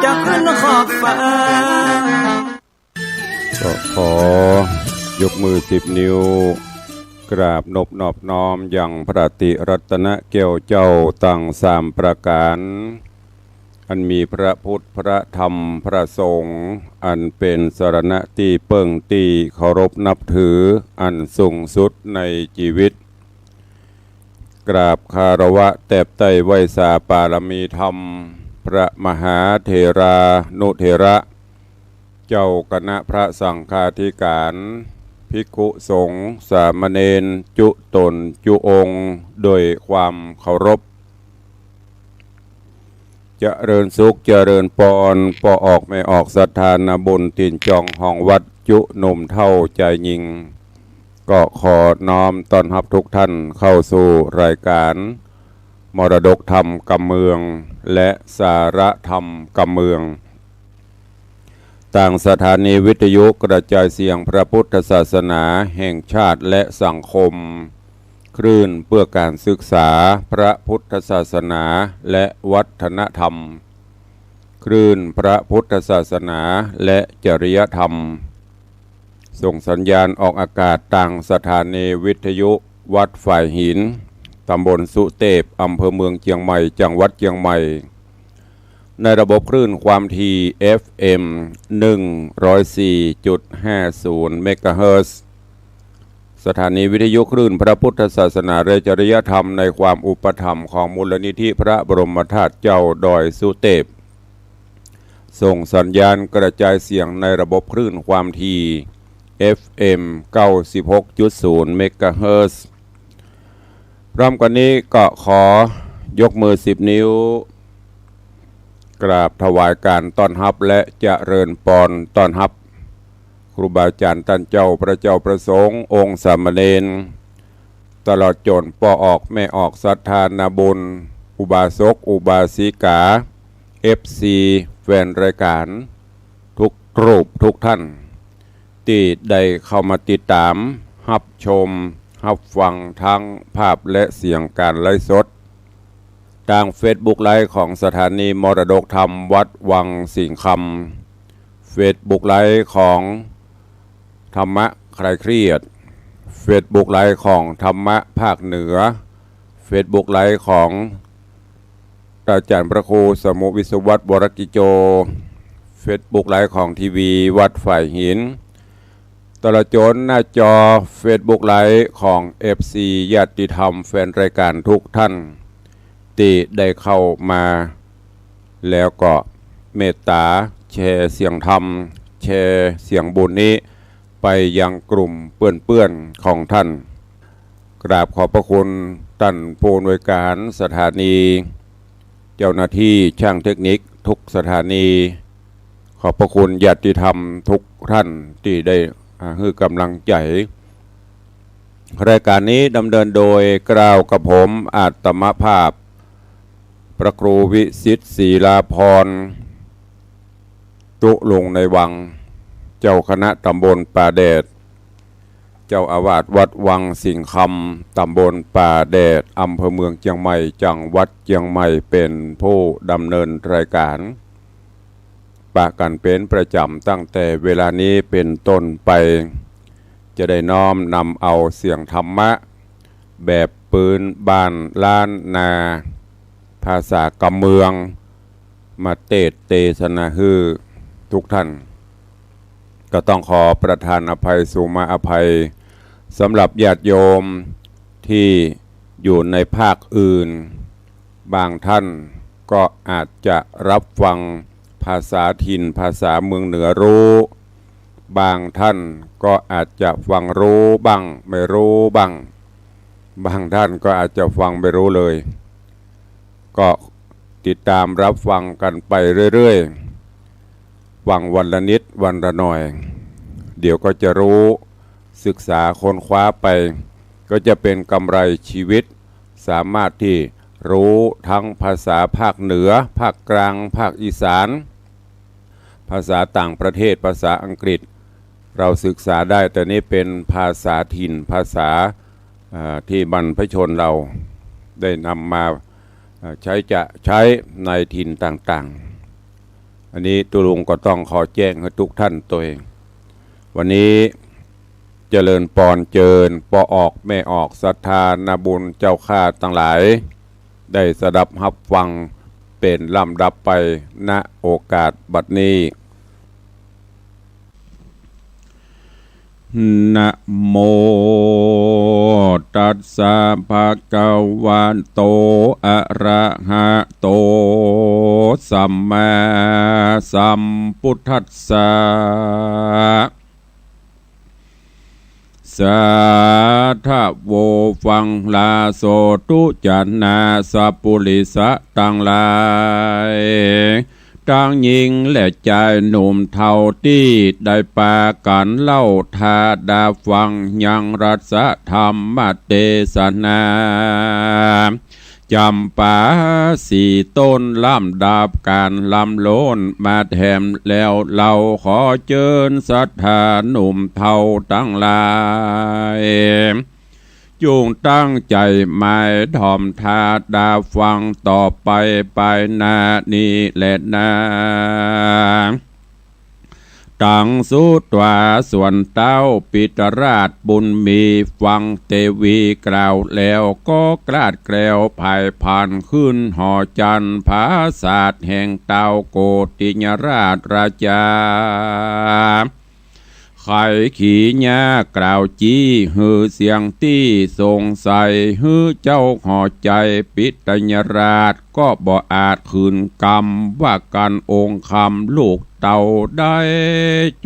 จะขึ้นขอบฟ้าก็ขอยกมือ10 นิ้วกราบนบนอบน้อมอย่างพระติรัตนแก้วเจ้าตั้ง3 ประการอันมีพระพุทธพระธรรมพระสงฆ์อันเป็นสรณะที่เปิ่งตีเคารพนับถืออันสูงสุดในชีวิตกราบคารวะแตบไต้ไหวสาปารมีธรรมพระมหาเถรานุเถระเจ้าคณะพระสังฆาธิการภิกขุสงฆ์สามเณรจุตนจุองค์โดยความเคารพเจริญสุขเจริญปอนปอออกไม่ออกศรัทธานาบุญตินจองห้องวัดจุหนุ่มเท่าใจยิงก็ขอน้อมต้อนรับทุกท่านเข้าสู่รายการมรดกธรรมกำเมืองและสาระธรรมกำเมืองต่างสถานีวิทยุกระจายเสียงพระพุทธศาสนาแห่งชาติและสังคมคลื่นเพื่อการศึกษาพระพุทธศาสนาและวัฒนธรรมคลื่นพระพุทธศาสนาและจริยธรรมส่งสัญญาณออกอากาศต่างสถานีวิทยุวัดฝ่ายหินตำบลสุเทพอำเภอเมืองเชียงใหม่จังหวัดเชียงใหม่ในระบบคลื่นความถี่ FM 104.50 เมกะเฮิรตซ์สถานีวิทยุคลื่นพระพุทธศาสนาและจริยธรรมในความอุปถัมภ์ของมูลนิธิพระบรมธาตุเจ้าดอยสุเทพส่งสัญญาณกระจายเสียงในระบบคลื่นความถี่ FM 96.0 เมกะเฮิรตซ์พร้อมกันนี้ก็ขอยกมือ10 นิ้วกราบถวายการต้อนรับและเจริญปอนต้อนรับครูบาอาจารย์ท่านเจ้าพระเจ้าประสงค์องค์สามเณรตลอดจนปอออกแม่ออกศรัทธานาบุญอุบาสกอุบาสิกา FC แฟนรายการทุกรูปทุกท่านที่ได้เข้ามาติดตามรับชมรับฟังทั้งภาพและเสียงการไลฟ์สดทาง Facebook ไลฟ์ของสถานีมรดกธรรมวัดวังสิงห์คำ Facebook ไลฟ์ของธรรมะคลายเครียด Facebook ไลฟ์ของธรรมะภาคเหนือ Facebook ไลฟ์ของอาจารย์พระครูสมุวิศวัตรวรกิโจ Facebook ไลฟ์ของทีวีวัดฝ่ายหินตลอดจนหน้าจอ Facebook ไลฟ์ของ FC ญาติธรรมแฟนรายการทุกท่านที่ได้เข้ามาแล้วก็เมตตาแชร์เสียงธรรมแชร์เสียงบุญนี้ไปยังกลุ่มเพื่อนๆของท่านกราบขอบพระคุณท่านผู้อำนวยการสถานีเจ้าหน้าที่ช่างเทคนิคทุกสถานีขอบพระคุณญาติธรรมทุกท่านที่ได้ให้กำลังใจรายการนี้ดำเนินโดยกล่าวกับผมอาตมภาพพระครูวิสิทธิ์ศรีลาภรณ์ตุลงในวังเจ้าคณะตำบลป่าแดดเจ้าอาวาสวัดวังสิงห์คำตำบลป่าแดดอำเภอเมืองเชียงใหม่จังหวัดเชียงใหม่เป็นผู้ดำเนินรายการปะกันเป็นประจำตั้งแต่เวลานี้เป็นต้นไปจะได้น้อมนำเอาเสียงธรรมะแบบปืนบ้านล้านนาภาษากำเมืองมาเทศนาฮือทุกท่านก็ต้องขอประทานอภัยสุมาอภัยสำหรับญาติโยมที่อยู่ในภาคอื่นบางท่านก็อาจจะรับฟังภาษาถิ่นภาษาเมืองเหนือรู้บางท่านก็อาจจะฟังรู้บ้างไม่รู้บ้างบางท่านก็อาจจะฟังไม่รู้เลยก็ติดตามรับฟังกันไปเรื่อยๆฟังวันละนิดวันละหน่อยเดี๋ยวก็จะรู้ศึกษาค้นคว้าไปก็จะเป็นกำไรชีวิตสามารถที่รู้ทั้งภาษาภาคเหนือภาคกลางภาคอีสานภาษาต่างประเทศภาษาอังกฤษเราศึกษาได้แต่นี่เป็นภาษาถิ่นภาษาที่บรรพชนเราได้นำมาใช้ในถิ่นต่าง อันนี้ตุลุงก็ต้องขอแจ้งให้ทุกท่านตัวเองวันนี้เจริญปอนเจิญปอออกแม่ออกศรัทธานาบุญเจ้าข้าทั้งหลายได้สดับรับฟังเป็นลำดับไปณโอกาสบัดนี้นะโมตัสสะภะคะวะโตอะระหะโตสัมมาสัมพุทธัสสะสาธุโวฟังลาโสตุจันนาสัพปุริสะตังหลายทั้งหญิงและชายหนุ่มเฒ่าที่ได้ปากันเล่าทาดาฟังยังรัสธรรมเทศนาจำปาสีต้นลำดาบการลำโลนมาแถมแล้วเราขอเชิญศรัทธาหนุ่มเฒ่าทั้งหลายจงตั้งใจหมายถ่อมทาดาฟังต่อไปนานี้แหละนาตั้งสุตวาส่วนเต้าปิตราชบุญมีฟังเทวีกล่าวแล้วก็กราดแกล้วภายผ่านขึ้นหอจันผาศาสตร์แห่งเต้าโกติญราชราชาไข่ขี่ญากล่าวจี้ฮือเสียงตี้สงสัยฮือเจ้าหอใจปิตญราชก็บ่อาจคืนกรรมว่ากันองค์คำลูกเต่าได้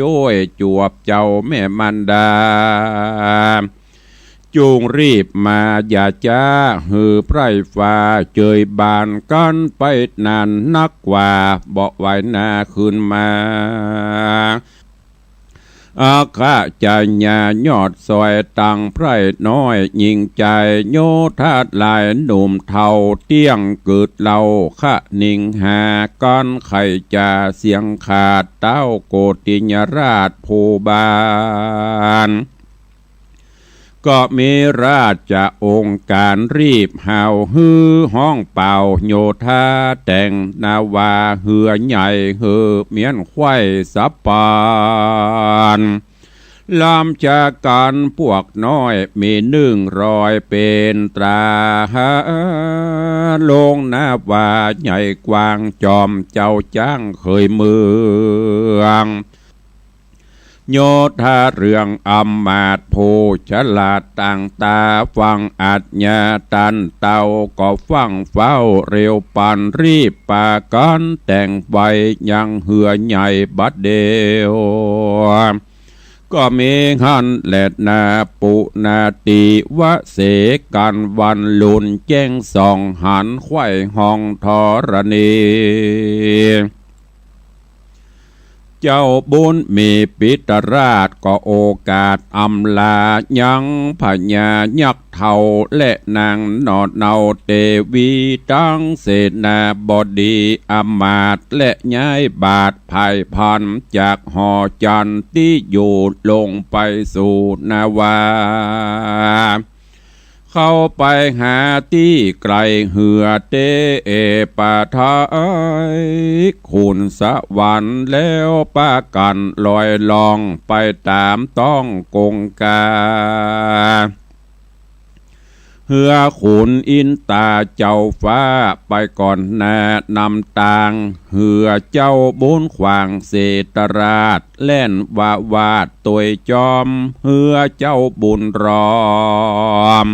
ช่วยจวบเจ้าแม่มันดาจูงรีบมาอย่าจ้าฮือไพร่ฟ้าเจยบานกันไปนานนักกว่าบ่ไว้หน้าคืนมาอาคาจญายอดซอยตังไพร่น้อยยิงใจโยธาลายหนุ่มเทาเตี้ยงเกิดเหล่าขะนิงหาก้อนไข่จ่าเสียงขาดเต้าโกติญราชภูบาลก็มีราชองค์การรีบหาวฮือห้องเป่าโยธาแต่งนาวาเหือใหญ่เหือเมียนไข่สับปานลำจากการพวกน้อยมี100เป็นตราลงนาวาใหญ่กว้างจอมเจ้าจ้างเคยเมืองโยธาเรื่องอำมาตย์โพฉลาดต่างตาฟังอัจญาตันเต่าก็ฟังเฝ้าเร็วปันรีบปากันแต่งไว้ยังเหือใหญ่บัดเดียวก็มีหันแหลดนาปุนาติวะเสกันวันลุนแจ้งส่องหันไข่ห้องธรณีเจ้าบุญมีปิตราชก็โอกาสอำลายังพญายักษ์เท่าและนางนอดเนาเตวีตั้งเสนาบดีอมาตย์และย้ายบาทภายพันจากหอจันที่อยู่ลงไปสู่นาวาเข้าไปหาที่ไกลเหือเตเอปะทายขุนสวรรค์แล้วปากันลอยลองไปตามต้องกงกาเหือขุนอินตาเจ้าฟ้าไปก่อนแนะนำต่างเหือเจ้าบุญขวางเศตราชแล่นวาดตัวจอมเหือเจ้าบุญรอม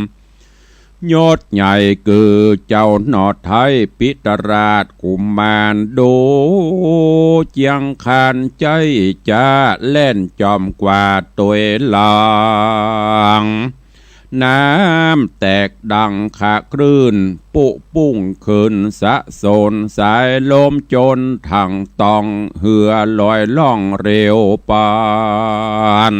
ยอดใหญ่คือเจ้าหนอไทยปิตราชกุมารดูเจียงคานใจจ้าเล่นจอมกว่าตัวหลังน้ำแตกดังขะคลื่นปุปุ้งขึ้นสะโซนสายลมจนถังตองเหือลอยล่องเร็วปาน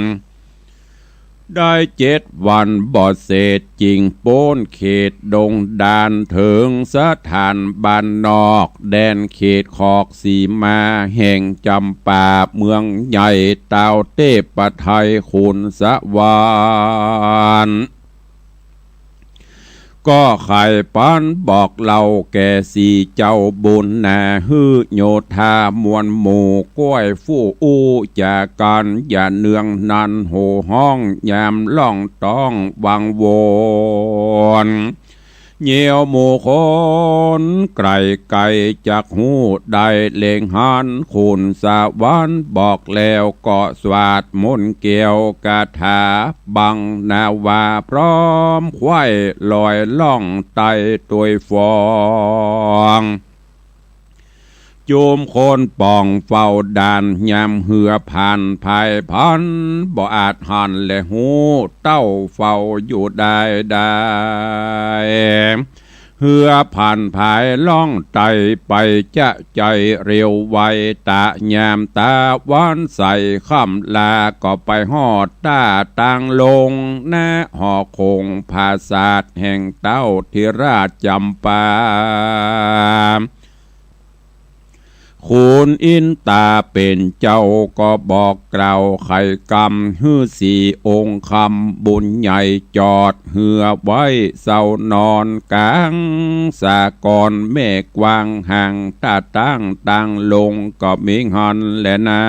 ได้7 วันบ่เสร็จจริงโป้นเขตดงดานถึงสถานบ้านนอกแดนเขตขอกสีมาแห่งจำปาเมืองใหญ่เต่าเทพไทยขุนสวรรค์ ก ก็ไข่ปันบอกเราแก่สีเจ้าบุญนาฮือโยธามวลหมู่ก้อยฟู่อู้จากกันอย่าเนืองนันโหห้องยามล่องต้องวังวนเหี่ยวหมู่คนไก่จากหูได้เล่งหันคุณสะวันบอกแล้วก็สวาดมนต์เกี่ยวกาถาบังนาวาพร้อมควายลอยล่องไตตัวยฟองโจมคนป่องเฝ้าด่านยามเหือผ่านภายพันบ่อาจหันและหูเต้าเฝ้าอยู่ได้เหือผ่านภายล่องไตไปจะใจเร็วไวตะยามตาวันใส่ค่ำลาก็ไปหอดตาต่างลงหน้าหอคงภาษาทแห่งเต้าธิราชจำปาคุณอินตาเป็นเจ้าก็บอกกล่าวไข่กำฮื้อสี่องค์คำบุญใหญ่จอดเหือไว้เศร้านอนกลางสากรเมฆวางห่างตาตั้งลงก็มีหันแลนา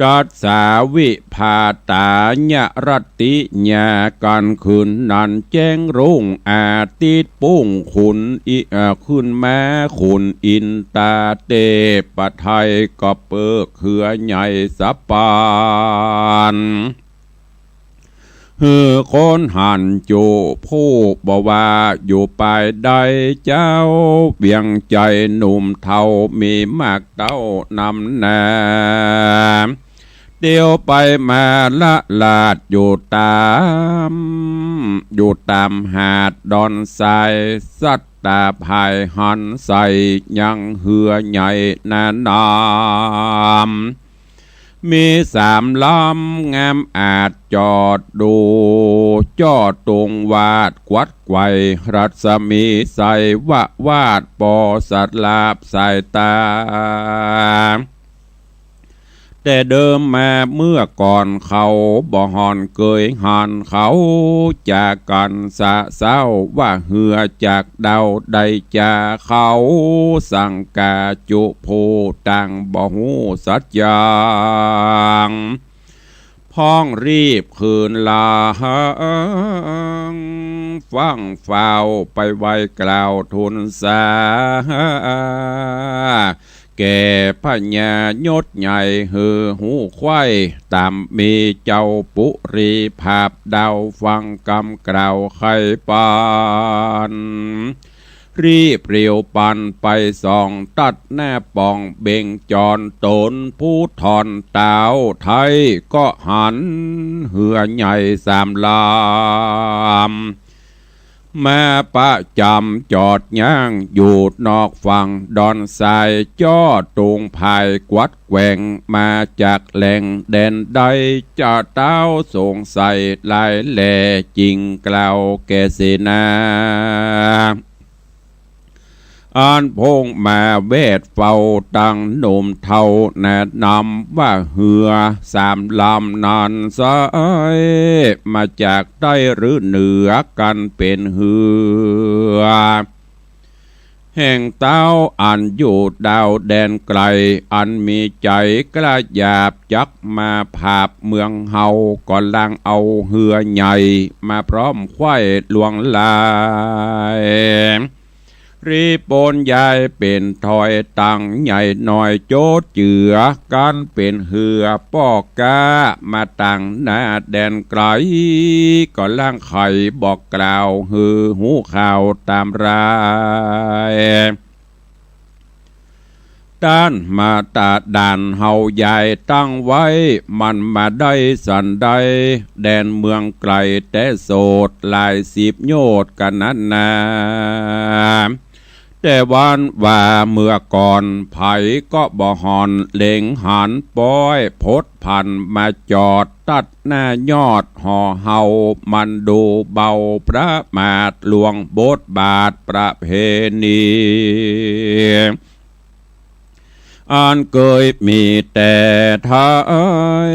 ดัดสาวิภาตาญะรติญากันคืนนันแจ้งรุ่งอาทิตย์ปุ้งขุนขึ้นแม้ขุนอินตาเตปะไทยก็เปิกเขือใหญ่สะปานคนหันโจผู้บ่ว่าอยู่ไปได้เจ้าเบียงใจหนุ่มเท่ามีมากเต้านำแนเดียวไปมาละลาดอยู่ตามหาดดอนทรายสัตตาภายหันใส่ยังเหือใหญ่นานมีสามลำงามอาจจอดดูจอดตรงวาดกวัดไกวรัศมีใส่วาดปอสัตลาบสายตาแต่เดิมมาเมื่อก่อนเขาบ่หอนเกยหันเขาจากกันสะเศร้าว่าเหือจากเดาได้จาเขาสังกาจุโพตังบ่หูสัจยังพ้องรีบคืนลาฟังเฝ้าไปไว้กล่าวทุนสาแก่พญายศใหญ่หือหูควายตามมีเจ้าปุรีภาพดาวฟังกำกล่าวไข่ปานรีบเรียวปันไปส่องตัดแน่ปองเบ่งจอนตนผู้ถอนเต้าไทยก็หันเหือใหญ่สามลามแม่ประจำจอดย่างอยู่นอกฝั่งดอนทรายจ้อตรงภายกวัดแกว่งมาจากแหล่งแดนใดจะเต้าสงสัยลายแหล่จริงกล่าวแก่เสนาอ่านพงมาเวทเฝ้าตั้งหนุ่มเท่าแนะนำว่าเหือสามลำนานสายมาจากใต้หรือเหนือกันเป็นเหือแห่งเต้าอันอยู่ดาวแดนไกลอันมีใจกระยาบจักมาภาพเมืองเฮาก่อนล่างเอาเหือใหญ่มาพร้อมควายหลวงลายรีปนยายเป็นถอยตังใหญ่หน่อยโจดเจือกันเป็นเหือปอกกามาตั้งหน้าแดนไกลก็ล่างไข่บอกกล่าวหือหูข่าวตามรายด้านมาตาด่านเฮาใหญ่ตั้งไว้มันมาได้สันใดแดนเมืองไกลแต่โสดหลายสิบโยชน์กันนั้นนาแต่วันว่าเมื่อก่อนไผก็บ่หอนเล็งหันป้อยพดพันมาจอดตัดหน้ายอดห่อเฮามันดูเบาพระมาทหลวงบทบาทประเพณี อันเคยมีแต่ไทย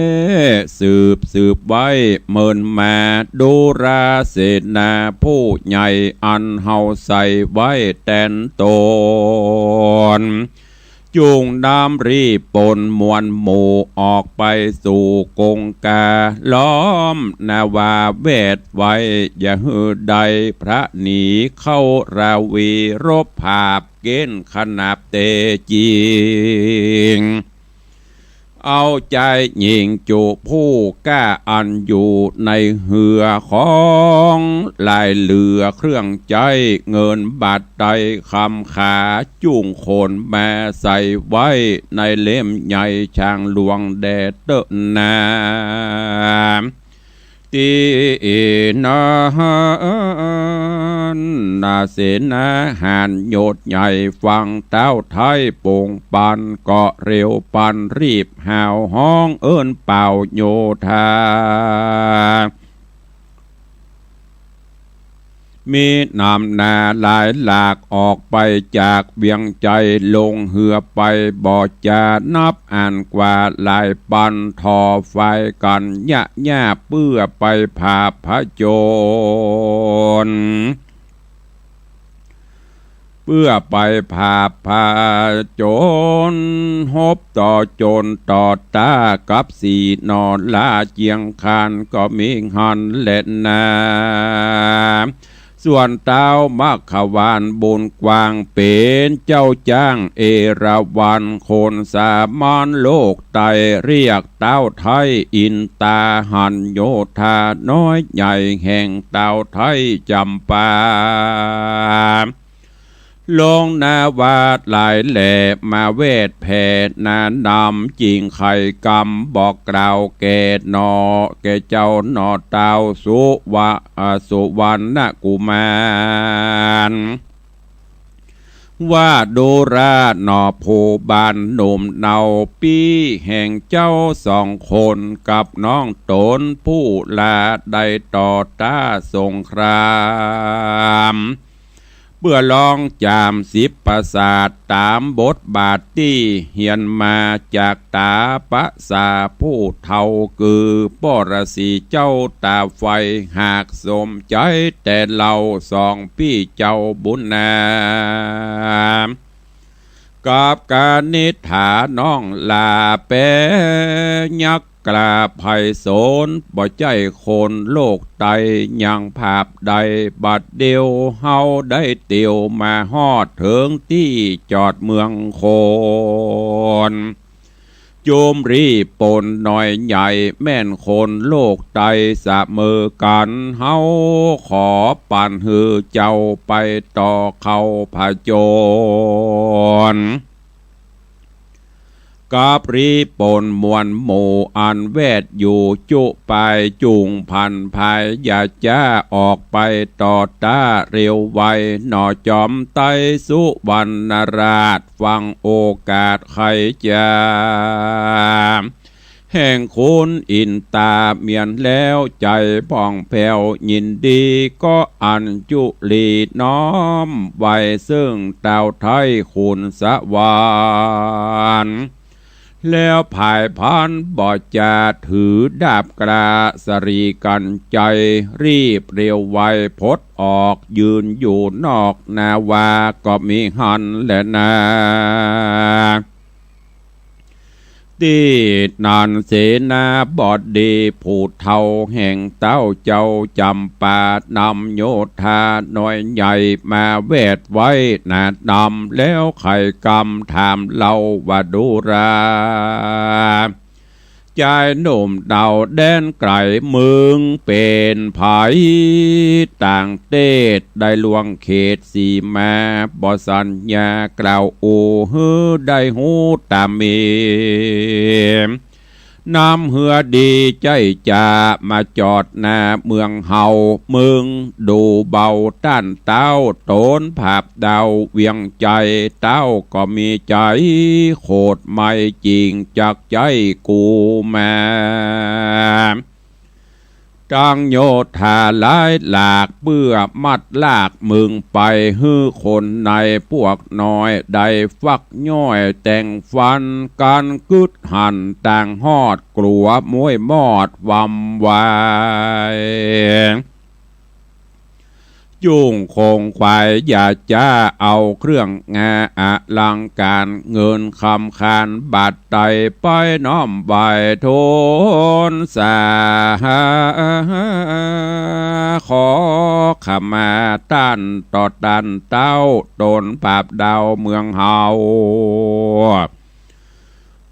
สืบไว้เมินมาดูราเสนาผู้ใหญ่อันเฮาใส่ไว้แตนตนจุงดำรีปนมวลหมู่ออกไปสู่กงกาล้อมนาวาเวทไว้อย่าหือใดพระหนีเข้าราวีรบภาพเกณฑ์ขนาบเตจิงเอาใจหญิงจูผู้กล้าอันอยู่ในเหือของลายเหลือเครื่องใจเงินบาทใดคำขาจุ่งโคนแม่ใส่ไว้ในเล่มใหญ่ช่างหลวงแดดเตนาตีนานาเสนาหานโยดใหญ่ฟังเต้าไทยโป่งปันเกาะเร็วปันรีบห่าวห้องเอิ้นเป่าโยธามีนำนาหลายหลากออกไปจากเวียงใจลงเหือไปบ่อจะนับอ่านกว่าหลายปันทอไฟกันยะย่าเปื้อไปผาพระโจรเพื่อไปผาโจรฮบต่อโจรต่อตากับสีนอนลาเจียงคานก็มีหันเล่นนาส่วนเต้ามักขวานบุญกวางเป็นเจ้าจ้างเอราวันโคนสามานโลกไตเรียกเต้าไทยอินตาหันโยธาน้อยใหญ่แห่งเต้าไทยจำปาลงนาวาดหลายแหล่มาเวทแผ่นานำจิงไข่กำบอกกล่าวแก่นอแก่เจ้านอเต้าสุวรรณกุมารว่าดูราหนอผู้บานหนุ่มเนาปีแห่งเจ้าสองคนกับน้องตนผู้ลาได้ต่อต้าสงครามเพื่อลองจาม10ประสาทตามบทบาทที่เฮียนมาจากตาปะสาผู้เท่าคือปรสีเจ้าตาไฟหากสมใจแต่เราสองพี่เจ้าบุญนากับการนิฐาน้องลาเปยักกลาภัยโสนบ่ใจคนโลกไตยังภาพใดบัดเดียวเฮาได้เตียวมาฮอดถึงที่จอดเมืองโคนโจมรีปนหน่อยใหญ่แม่นคนโลกไตสะมือกันเฮาขอปั่นหือเจ้าไปต่อเขาผาโจรกับรีปนมวลหมู่อันเวทอยู่จุไปจุงพันภายอย่าจ้าออกไปต่อตาเร็วไวหนอจอมไตสุวรรณราชฟังโอกาสใครจะแห่งคุณอินตาเมียนแล้วใจป่องแผ่วยินดีก็อันจุลีน้อมไว้ซึ่งเต่าไทยคุณสวรรค์แล้วภายพันบ่จะถือดาบกราสรีกันใจรีบเร็วไวพดออกยืนอยู่นอกนาวาก็มีหันและนาตีนานเสนาบอดดีผู้เท่าแห่งเต้าเจ้าจำปานำโยธาหน่อยใหญ่มาเวทไว้นาดำแล้วไข่กำถามเล่าว่าดูราใจหนุ่มเดาแดนไกลมึงเป็นไผต่างเตศได้ลวงเขตสีมาบ่สัญญากล่าวอูฮือได้หูตามมีน้ำเหือดีใจจ่ามาจอดหน้าเมืองเฮามึงดูเบาต้านเต้าโตนภาพดาวเวียงใจเต้าก็มีใจโคตรไม่จริงจากใจกูมา จังโยธาหลายหลากเบื่อมัดลากมึงไปฮื้อคนในพวกน้อยได้ฟักย่อยแต่งฟันการกึดหันต่างหอดกลัวมวยมอดวำวายจุ่งคงควายอย่าจ้าเอาเครื่องงาอลังการเงินคำคานบาดไตไปน้อมใบโทนสาขอขมาต้านต่อตันเต้าโดนปราบดาวเมืองเฮา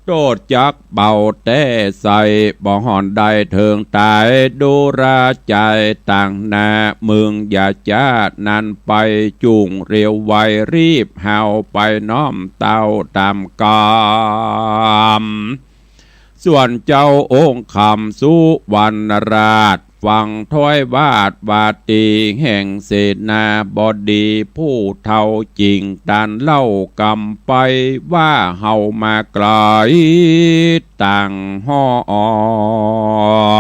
โดดจักเบาแต่ใส่บ่หอนได้เถิงตายดูราใจต่างนาเมืองอย่าจ้านันไปจุงเรียวไวรีบเฮาไปน้อมเต้าตามกามส่วนเจ้าองค์คำสุวรรณราชฟังถ้อยวาดวาตีแห่งเสนาบดีผู้เท่าจริงดันเล่ากำไปว่าเฮามาไกลต่างห้อ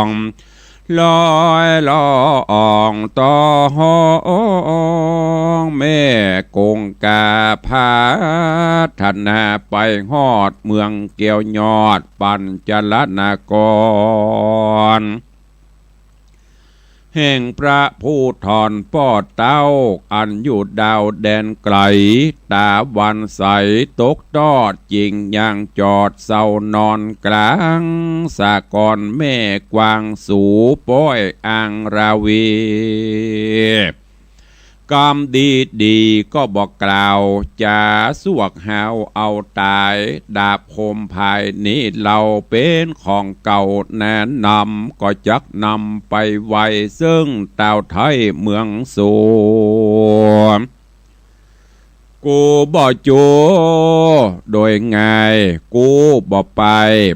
งลอยลองต่อห้องแม่กงกาพาธนาไปฮอดเมืองเกี่ยวยอดปัญจลนากรแห่งพระผู้ถอนป้อเต้าอันอยู่ดาวแดนไกลตาวันใสตกตอดจริงยังจอดเศร้านอนกลางสากรแม่กวางสูป้อยอังราวีกรรมดีดีก็บอกกล่าวจะสวกหาวเอาตายดาบคมภายนี้เราเป็นของเก่าแนะนำก็จักนำไปไว้ซึ่งเต่าไทยเมืองสูงกูบ่จูโดยไงกูบ่ไป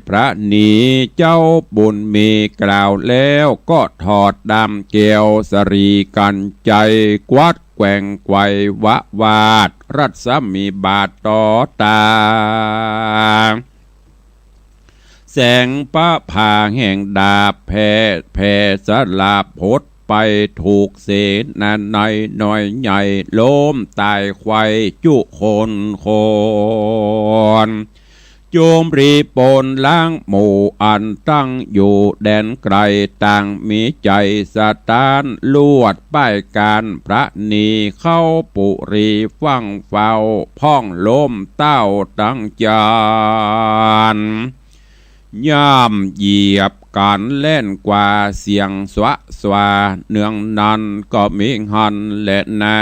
พระหนีเจ้าบุญมีกล่าวแล้วก็ถอดดำเกี่ยวสรีกันใจกวัดแกว่งไกววะวาดรัศมีบาทต่อตาแสงประพาแห่งดาบแผ่สลาพดไปถูกเสนาในหน่อยใหญ่ล้มตายควายจุคนโจมรีปนล้างหมู่อันตั้งอยู่แดนไกลต่างมีใจสตานลวดป้ายการพระนีเข้าปุรีฟังเฝ้าพ่องล้มเต้าตั้งจานย่ามเหยียบการเล่นกว่าเสียงสวะสวาเนืองนั้นก็มีหันและนา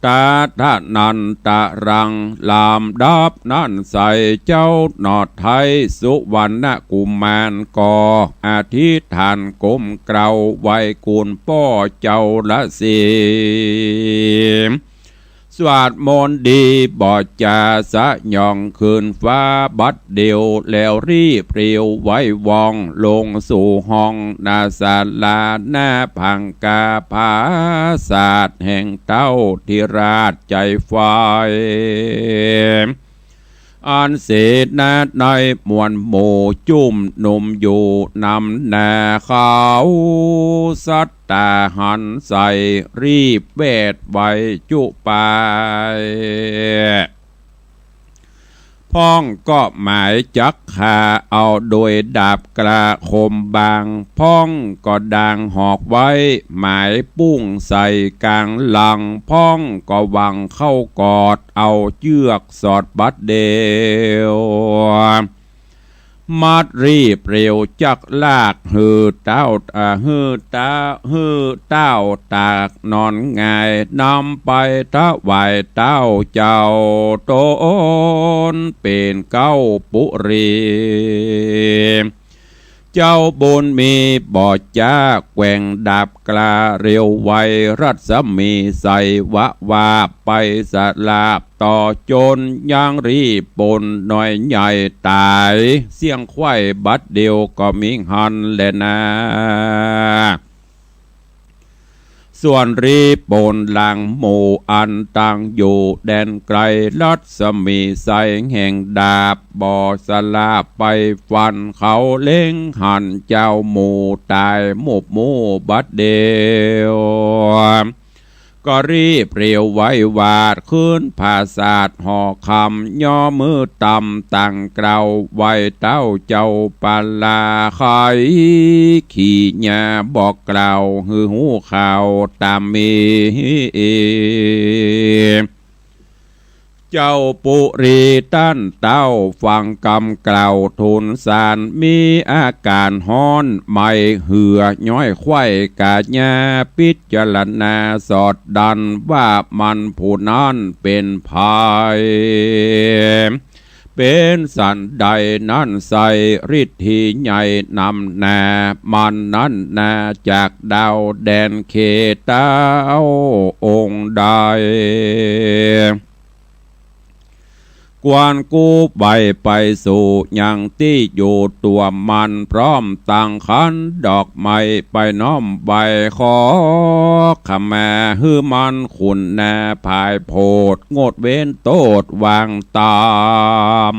ตาทะนันตะรังลามดับนั่นใส่เจ้าหนอดไทยสุวรรณกุมารก่ออธิษฐานก้มเกลาไว้กุลป้อเจ้าละสีสวดมนต์ดีบอดจาสะยองคืนฟ้าบัดเดียวแล้วรีบเรียวไว้วองลงสู่ห้องนาศาลาหน้าพังกาผาศาสตร์แห่งเต้าที่ราชใจไฟอันเศษนาในมวลหมู่จุ่มหนุ่มอยู่นำนาเขาสัตตาหันใส่รีบเวทไว้จุไปพ้องก็หมายจักขาเอาโดยดาบกระคมบางพ้องก็ดังหอกไว้หมายปุ้งใส่กลางหลังพ้องก็วังเข้ากอดเอาเชือกสอดบัดเดียวมัดรีบเร็วจักลากฮือเต้าตากนอนง่ายนำไปถวายเต้าเจ้าโตนเป็นเก้าปุรีเจ้าบุญมีบอดจ้าแกว่งดาบกลาเร็วไวรัศมีใส่วะวาไปสลาบต่อจนยังรีบปนหน่อยใหญ่ตายเสียงไข่บัดเดียวก็มิหันแลนา ส่วนรีปนหลังหมู่อันตั้งอยู่แดนไกลรัศมีใสแห่งดาบบ่อสลาไปฟันเขาเล้งหันเจ้าหมู่ตายหมู่บัดเดียวก็รีบเรียวไว้วาดขึ้นภาษาทห่อคำย่อมือต่ำตั้งเกลาไว้เต้าเจ้าปาลาไขขี่ญาบอกกล่าวหือหูข่าวตามมีเจ้าปุรีตั้นเต้าฟังกำกล่าวทุนสารมีอาการฮ้อนไม่เหือย้อยไข้กาญาพิจารณาสอดดันว่ามันผู้นั้นเป็นภัยเป็นสันใดนั้นใส่ฤทธิใหญ่นำนามันนั้นนาจากดาวแดนเขตาองค์ใดกวนกูใบไปสู่ยังที่อยู่ตัวมันพร้อมตั้งขันดอกไม้ไปน้อมใบขอขมาฮือมันขุนแน่ภายโพดงดเว้นโตดวางตาม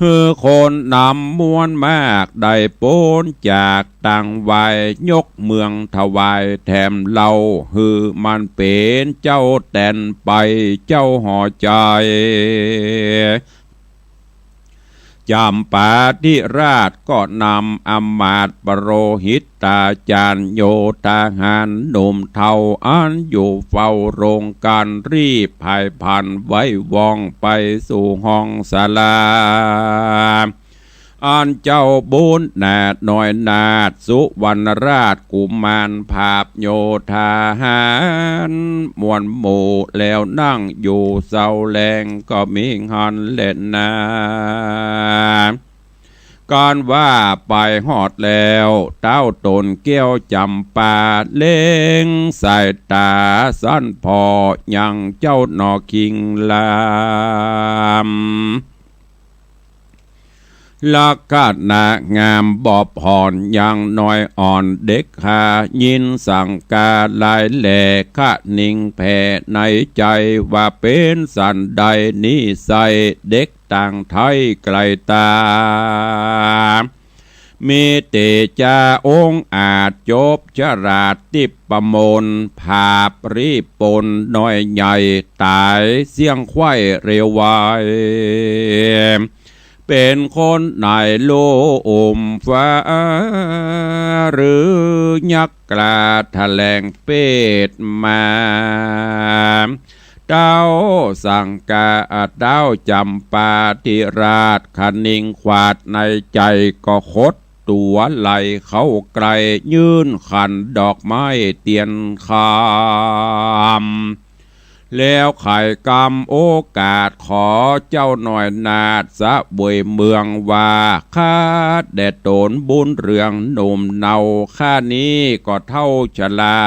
ฮือคนนำมวลมากได้พ้นจากต่างวัยยกเมืองถวายแถมเล่าฮือมันเป็นเจ้าแตนไปเจ้าห่อใจจำปาธิราชก็นำอมาตย์ปโรหิตตาจารย์โยทหารหนุ่มเทาอันอยู่เฝ้าโรงการรีบภายพันไว้วองไปสู่ห้องศาลาอันเจ้าบุญนาดน้อยนาดสุวรรณราชกุมารภาพโยธาหารมวลหมู่แล้วนั่งอยู่เศร้าแรงก็มีหันเล่นนาการว่าไปหอดแล้วเต้าตนเกี้ยวจำปาเล่งสายตาสั้นพอยังเจ้าหนอคิงลามลักกาดนางามบอบผ่อนยังน้อยอ่อนเด็กหายินสั่งกาลายแหล่ขะนิ่งแผ่ในใจว่าเป็นสันใดนิสัยเด็กต่างไทยไกลตามีเตจาองอาจจบจราดติปประมนภาพรีปนน้อยใหญ่ตายเสียงไข้เร็วไวเป็นคนนายโลมฟ้าหรือยักษ์กลาแถลงเป็ดมาเต้าสั่งกาเต้าจำปาธิราชคนิ่งขวาดในใจก็คดตัวไหลเข้าไกลยื่นขันดอกไม้เตียนคามแล้วไข่กำโอกาสขอเจ้าหน่อยนาดสะบวยเมืองว่าข้าแดดโตนบุญเรืองหนุ่มเนาข้านี้ก็เท่าชลา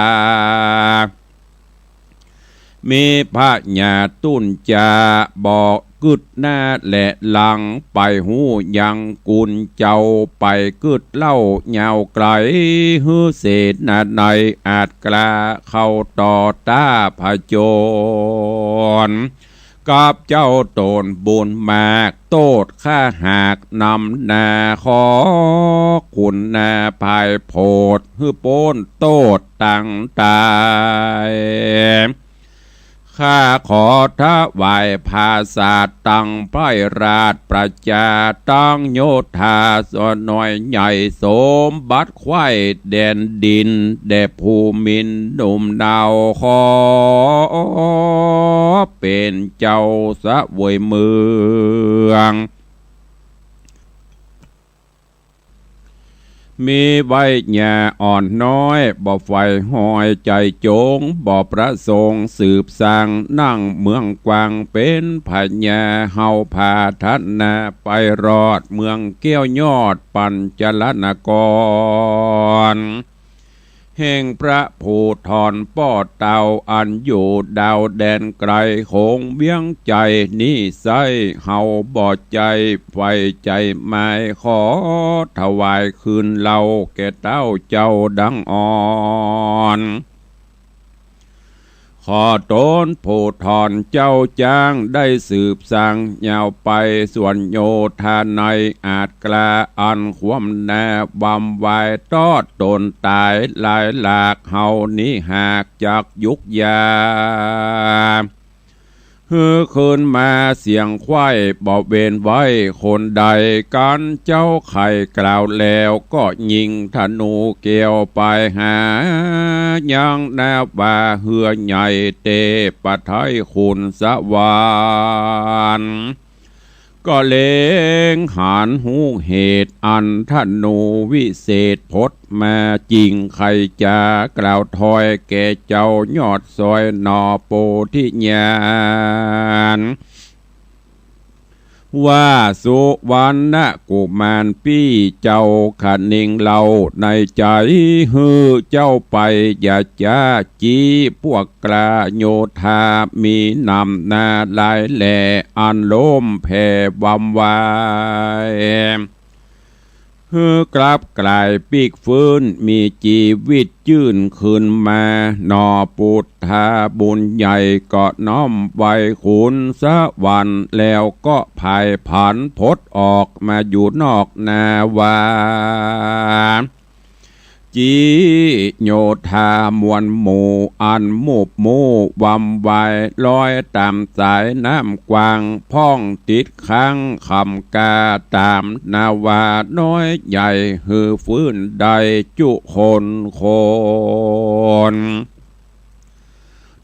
มีพระญาตุ้นจาบอกกึดหน้าและหลังไปหูยังกุลเจ้าไปกึดเล่าเงาไกลฮือเศษนาในอาจกล้าเข้าต่อตาพระโจรกับเจ้าโตนบุญมากโตดข้าหากนำนาขอคุณนาภายโพดฮือโป้นโตดตั้งตายข้าขอถวายภาษาตั้งไพราชประจาตั้งโยธาส่วนน้อยใหญ่สมบัติควายแดนดินแด่ภูมินหนุ่มดาวขอเป็นเจ้าสะเวยเมืองมีใบหญ้าอ่อนน้อยบ่ไฟหอยใจจงบ่ประสงค์สืบสร้างนั่งเมืองกวางเป็นพญาเฮาพาทันนาไปรอดเมืองเกี้ยวยอดปัญจลนกรแห่งพระผู้ทอนป้อเต่าอันอยู่ดาวแดนไกลคงเวียงใจนี่ใสเฮาบอดใจไฟใจหมายขอถวายคืนเราแก่เต้าเจ้าดังอ่อน ขอตนผู้ถอนเจ้าจ้างได้สืบสั่งยาวไปส่วนโยธาในอาจกล้าอันความแน่บำไว้ตอดตนตายหลายหลากเฮานี้หากจากยุกยาคืนมาเสียงควายบอกเวนไว้คนใดกันเจ้าไข่กล่าวแล้วก็ยิงธนูเกี่ยวไปหายังแนบว่าเหือใหญ่เตปะไทยคุณสวรรค์ก็เลงหานหูเหตุอันธนูวิเศษพดมาจริงใครจะกล่าวถอยแก่เจ้ายอดซอยนอโปธิญาณว่าสุวรรณกุมารปี้เจ้าขนิ่งเล่าในใจฮือเจ้าไปอย่าจ้าจีพวกกลาโยธามีนำนาลายแหล่อันล้มแผ่บำวายกลับกลายปีกฟื้นมีชีวิตยื่นคืนมานอปุถธาบุญใหญ่ก็น้อมไว้ขุนสวรรค์แล้วก็ภายผันพดออกมาอยู่นอกนาวาจีโยธามวลหมู่อันมุบมูวำไวลอยตามสายน้ำกวางพ่องติดค้างคำกาตามนาวาน้อยใหญ่หือฟื้นใดจุคน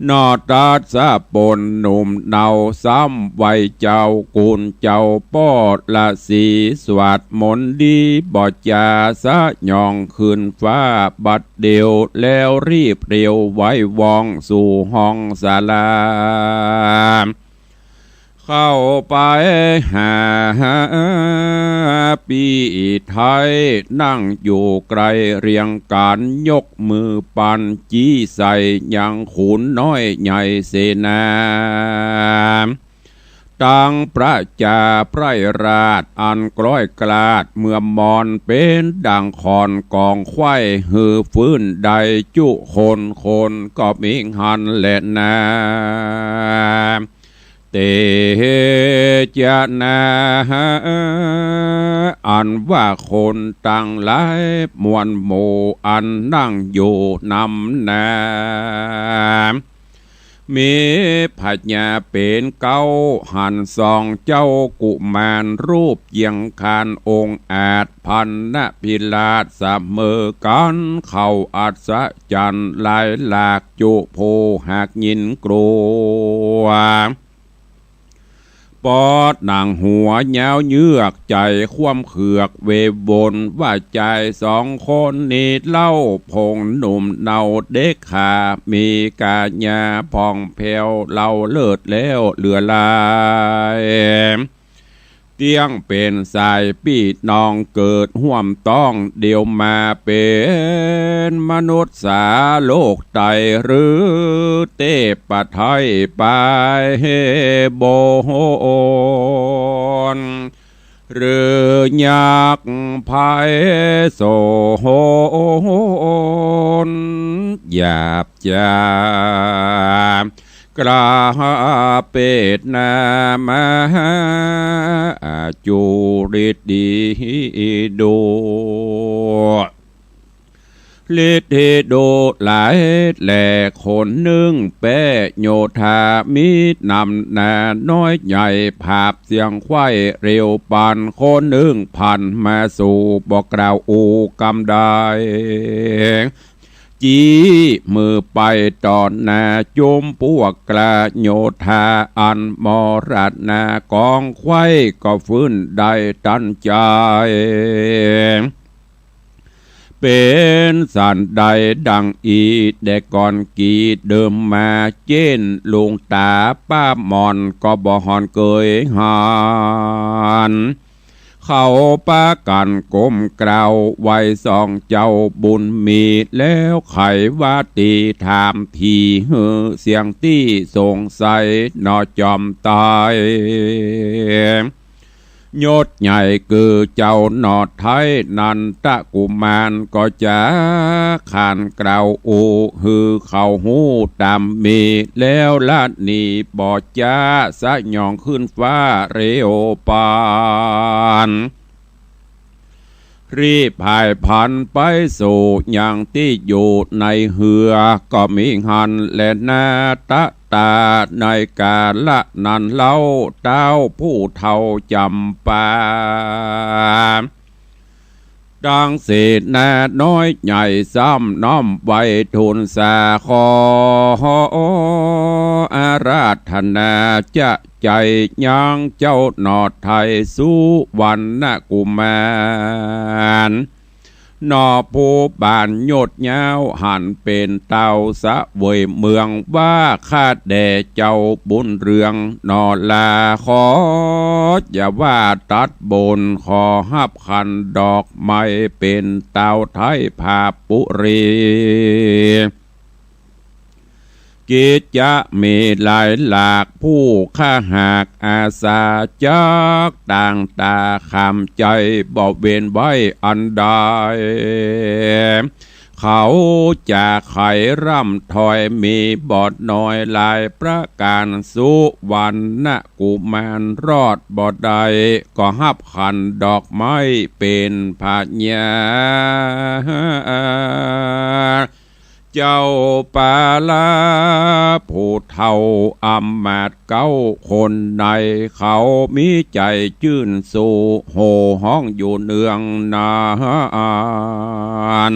นอตาสะปนหนุ่มเนาซ้ำไวเจ้ากุลเจ้าปอดละสีสวัสดมนดีบอจาสะยองขึ้นฟ้าบัดเดียวแล้วรีบเร็วไว้วองสู่ห้องศาลาเข้าไปหาปีไทยนั่งอยู่ไกลเรียงการยกมือปันจี้ใส่ยังขุนน้อยใหญ่เสนาตังพระจาไพรราชอันกล้อยกลาดเมื่อมอนเป็นดังคอนกองไข่หือฟื้นใดจุคนก็มิงหันและนาเตจนาอันว่าคนต่างหลายมวลหมู่อันนั่งอยู่นำนามีพญาเป็นเก้าหันสองเจ้ากุมารรูปเยียงคานองค์อาจพันนพิลาศเสมอกันเข้าอัศจรรย์หลายหลากจุโพหักยินกลัวปอดหนังหัวยาวเยือกใจคว่ำเขือกเวบนว่าใจสองคนนี้เล่าพงหนุ่มเนาเด็กขามีกาญาพองแผ่วเล่าเลิศแล้วเหลือลายเตียงเป็นสายปีนองเกิดห่วมต้องเดียวมาเป็นมนุษย์สาโลกไตหรือเตปะไทยไปโบนหรือยักษ์ภัยโสนหยาบจากราเป็ดนามาจูริดดีดูลิดโดหลายแหล่คนหนึ่งแป้โยธามีนำนาน้อยใหญ่ภาพเสียงควายเร็วปานคนหนึ่งพันมาสู่บอกกล่าวอูกำได้จีมือไปตอนนาจมพวกกลาโยธาอันมรัดนากองควายก็ฟื้นได้ตันใจเป็นสันใดดังอีเด็กก่อนกีเดิมมาเจนลุงตาป้ามอนก็บ่หอนเกยหานเขาป้ากันก้มกล่าวไว้สองเจ้าบุญมีแล้วไขว่าตีถามทีหือเสียงตี้สงสัยนอจอมตาย ยศใหญ่คือเจ้าหนอดไทยนันตะกุมารก็จะขานกล่าวอูฮือเขาหูตามมีแล้วละนีบอดจ้าสะยองขึ้นฟ้าเรียวปานรีบพายพันไปสู่อย่างที่อยู่ในเหือก็มีหันและนาตะตาในกาละนันเล่าเต้าผู้เฒ่าจำปาดังเศษนาน้อยใหญ่ซ้ำน้อมไว้ทูลสาขออาราธนาจะใจยังเจ้าหนอดไทยสู้วันนะกุมารนอผู้บานโยดยาวหันเป็นเต่าสะเวยเมืองว่าข้าแด่เจ้าบุญเรืองนอลาขออย่าว่าตัดบนขอหับขันดอกไม้เป็นเต่าไทยภาปุรีกิจจะมีหลายหลากผู้ข้าหากอาสาจักต่างตาคำใจบอกเวียนไว้อันใดเขาจะไขร่ำถอยมีบอดน้อยลายประการสุวรรณกุมารรอดบอดใดก็หับขันดอกไม้เป็นพญาเจ้าปาลาผู้เฒ่าอำมาตย์เก้าคนในเขามีใจชื่นสู่โห่ห้องอยู่เนืองนาน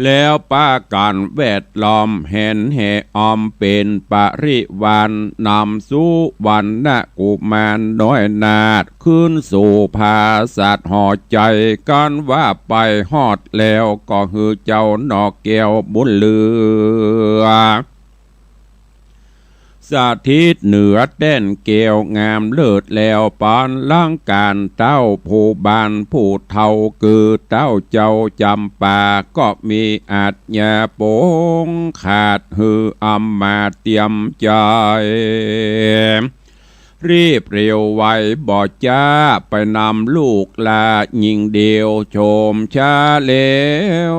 แล้วป้าการแวดล้อมเห็นแห่ออมเป็นปริวานนำสู่วันนะกุมารน้อยนาดขึ้นสู่ภาสัตห่อใจกันว่าไปฮอดแล้วก็คือเจ้าหนอกแก้วบุญเหลือสาธิตเหนือแต้นเกวงามเลิศแล้วปานล่างการเต้าผู้บานผู้เฒ่าคือเต้าเจ้าจำปาก็มีอาจญาโปงขาดหืออำมาเตรียมใจรีบเร็วไวบ่จ้าไปนำลูกลายิงเดียวชมชาเลว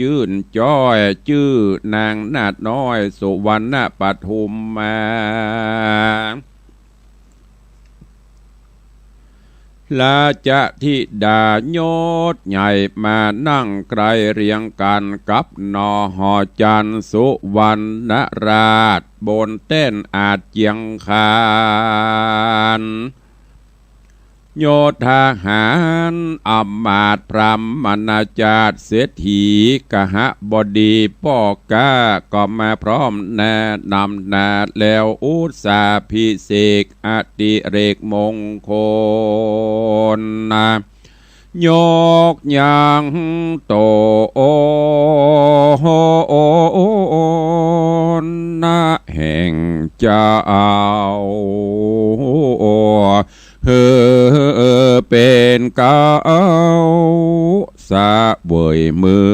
จื่นจ้อยชื่อนางนาดน้อยสุวรรณปทุมมาลาจะธิดาโยศใหญ่มานั่งไกลเรียงกันกับนอหอจันสุวรรณราชบนเต้นอาจเจียงคานโยธาหารอำมาตย์พรหมนาจารเศรษฐีกหบดีป้อกาก็มาพร้อมแนะนำนาแล้วอุตสาพิเศษอติเรกมงคลยกยังโตนะแห่งเจ้าเป็นเก้าสะเวยมือ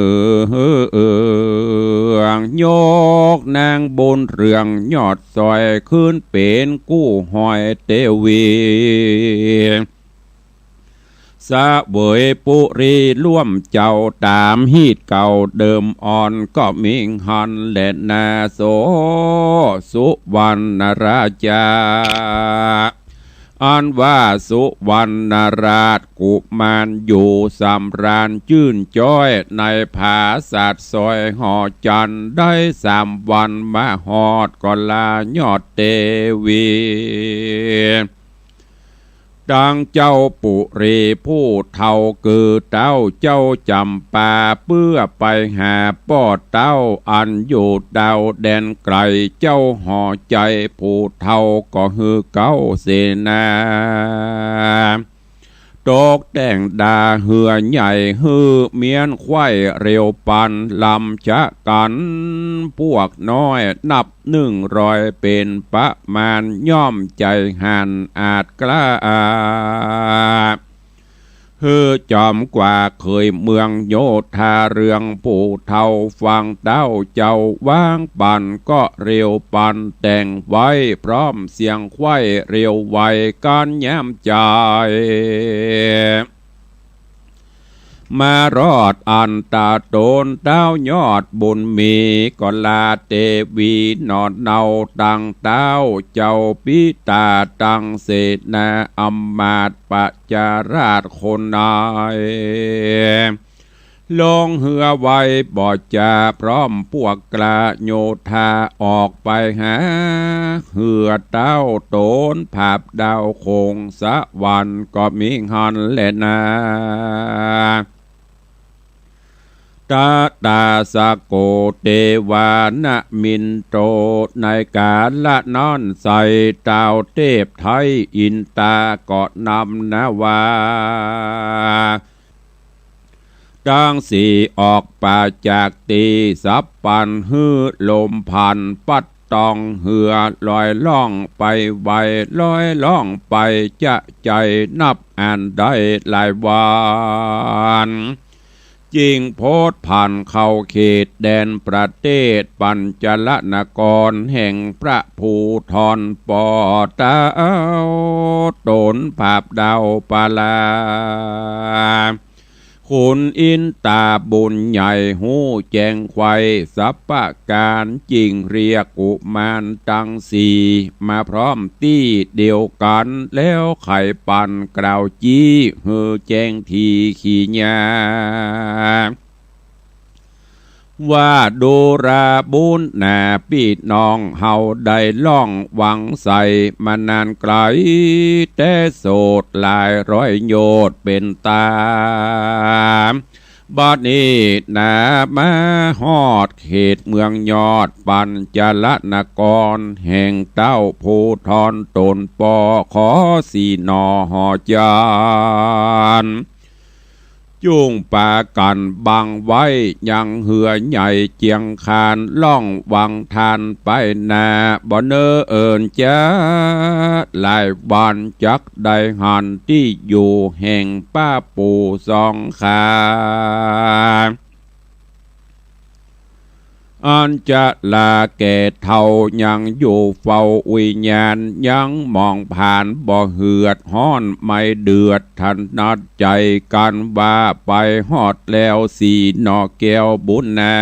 ยกนางบนเรืองยอดซอยขึ้นเป็นกู้หอยเตวีสะเวยปุรีร่วมเจ้าตามฮีดเก่าเดิมอ่อนก็มิงหันและนาโสสุวรรณราชาอันว่าสุวรรณราชกุมารอยู่สำราญชื่นจ้อยในผาสัตว์ซอยหอจันได้3 วันมาหอดก็ลายอดเตวีดังเจ้าปุรีผู้เฒ่าคือเต้าเจ้าจำปาเพื่อไปหาป้อเต้าอันอยู่ดาวแดนไกลเจ้าห่อใจผู้เฒ่าก็ฮือเก้าเสนาตกแต่งดาเหือใหญ่ฮือเมียนควายเร็วปันลำชะกันพวกน้อยนับ100เป็นประมาณย่อมใจหันอาจกล้า เฮือจอมกว่าเคยเมืองโยธาเรืองปู่เท่าฟังเต้าเจ้าว่างปันก็เร็วปันแต่งไว้พร้อมเสียงไข้เร็วไวการแย้มใจมารอดอันตาโตนเต้ายอดบุญมีก็ลาเตวีนอดเนาตังเต้าเจ้าปิตาตังเศษนาอำมาตปะจาราชคนนายลงเหือไว้บ่จาพร้อมพวกกลาโยธาออกไปหาเหือเต้าโตนภาพดาวคงสะวันก็มีหันแลนาตาสะโกเตวานะมินโตในกาละนอนใส่เต้าเทพไทยอินตาก็นำนาวาดังสีออกป่าจากตีสับปันฮือลมพันปัดตองเหือลอยล่องไปไวลอยล่องไปจะใจนับอ่านได้หลายวานจิงโพธผ่านเข้าเขตแดนประเทศปัญจลนกรแห่งพระภูธรปอตาโตนภาพดาวปาลาคุณอินตาบุญใหญ่หูแจงไขสัพพการจริงเรียกกุมารตั้งสี่มาพร้อมตี้เดียวกันแล้วไข่ปันกล่าวจี้เฮือแจงทีขี้ญาว่าดูราบุญนาปีน้องเฮาได้ล่องหวังใส่มานานไกลแต่โสดหลายร้อยโยชน์เป็นตาบัดนี้นามาฮอดเขตเมืองยอดปัญจลนกรแห่งเต้าภูธรตนปอขอสีนอหอจานจุงปากันบังไว้ยังเหือใหญ่เจียงคานล่องวังทานไปนาบ่เนอเอิญจ้าหลายวันจักได้หันที่อยู่แห่งป้าปู่สองขาอันจะลาแก่เท่ายังอยู่เฝ้าวิญญาณยังมองผ่านบ่เหือดห้อนไม่เดือดทันนัดใจกันว่าไปฮอดแล้วสีนอแก้วบุญนา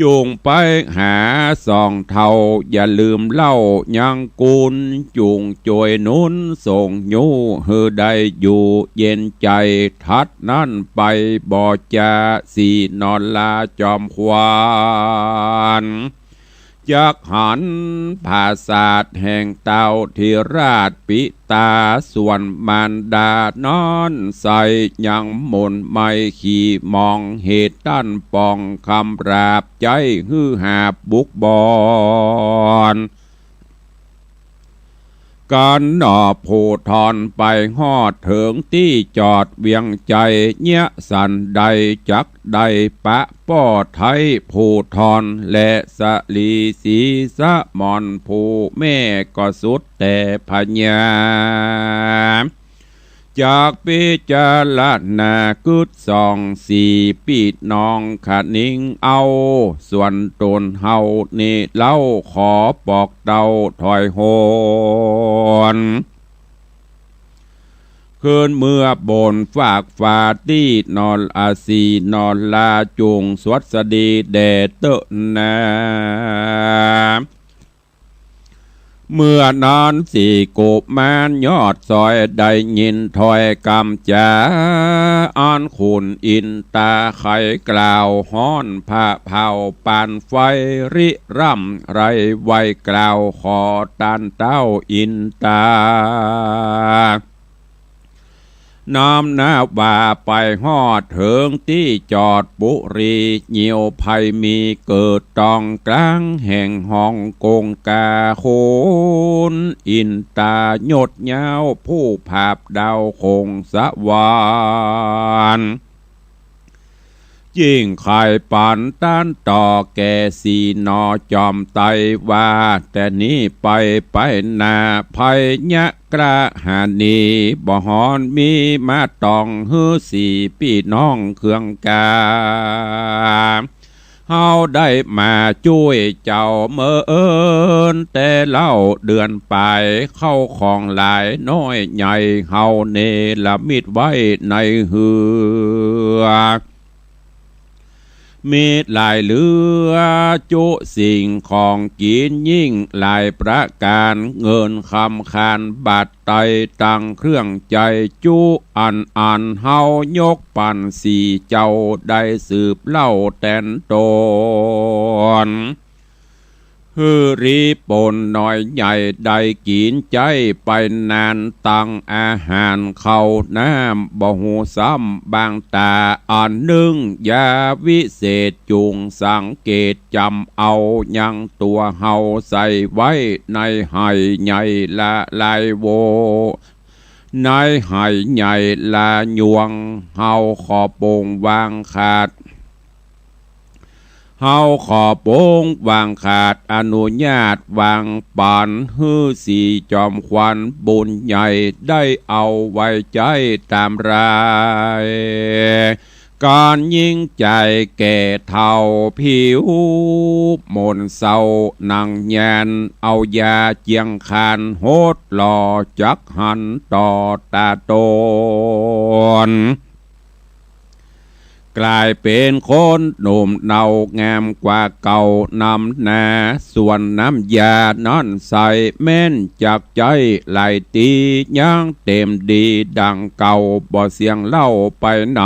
จูงไปหาสองเท่าอย่าลืมเล่ายังกุลจูงจวยนุนส่งยูเฮือได้อยู่เย็นใจทัดนั่นไปบ่จาสีนอนลาจอมควานจักหันภาษาทแห่งเต้าธิราชปิตาส่วนมารดานอนใส่ยังมนไม่ขี่มองเหตุด้านปองคำราบใจฮือหาบุกบอนการหน่อภูธรไปฮอดถึงที่จอดเวียงใจเนี้ยสันใดจักใดปะป้อไทยภูธรและสลีสีสะมอนภูแม่ก็สุดแต่พญาจากพิจารณากึดสองสี่ปีน้องขานิ่งเอาส่วนตนเฮานี่เล่าขอปอกเตาถอยโหนคืนเมื่อบนฝากฝาที่นอนอาศีนอนลาจุงสวัสดีแด่เตนาเมื่อนอนสี่กูบมานยอดซอยได้ยินถอยกำจาอ่อนขุนอินตาไขกล่าวฮ้อนผ้าเผาปานไฟริร่ำไรไวกล่าวขอตันเต้าอินตาน้อมนาว่าไปฮอดถึงที่จอดบุรีเหี่ยวภัยมีเกิดตองกลางแห่งห้องกงกาโคนอินตาโยดยาวผู้ภาพดาวคงสวรรค์ ยิ่งไข่ปันต้านต่อแก่สีนอจอมไตว่าแต่นี้ไปนาภัยยะกระหานีบ่ฮอนมีมาตองฮือสีพี่น้องเครื่องกาเฮาได้มาช่วยเจ้าเมื่อเอินแต่เล่าเดือนไปเข้าของหลายน้อยใหญ่เฮาเนละมิดไว้ในเหือมีหลายเหลือจุสิ่งของกินยิ่งหลายประการเงินคำคานบาทไตตังเครื่องใจจุอันเฮายกปันสีเจ้าได้สืบเล่าแตนตนฮือรีปนน้อยใหญ่ได้กินใจไปนานตังอาหารเข้าน้ำบ่หูซ้ำบางตาอันหนึ่งยาวิเศษจุงสังเกตจำเอายังตัวเฮาใส่ไว้ในไหใหญ่ละลายโวนายไหใหญ่ลายวงเฮาขอโปงวางขาดเฮาขอโปงวางขาดอนุญาตวางปานฮือสีจอมควันบุญใหญ่ได้เอาไว้ใจตามรายการยิ่งใจแก่เท่าผิวมนเศร้านังแยนเอายาเจียงคานโหดหล่อจักหันต่อตาโตนกลายเป็นคนหนุ่มเนางามกว่าเก่านำนาส่วนน้ำยานอนใส่แม่นจากใจไหลตียังเต็มดีดังเก่าบ่เสียงเล่าไปไหน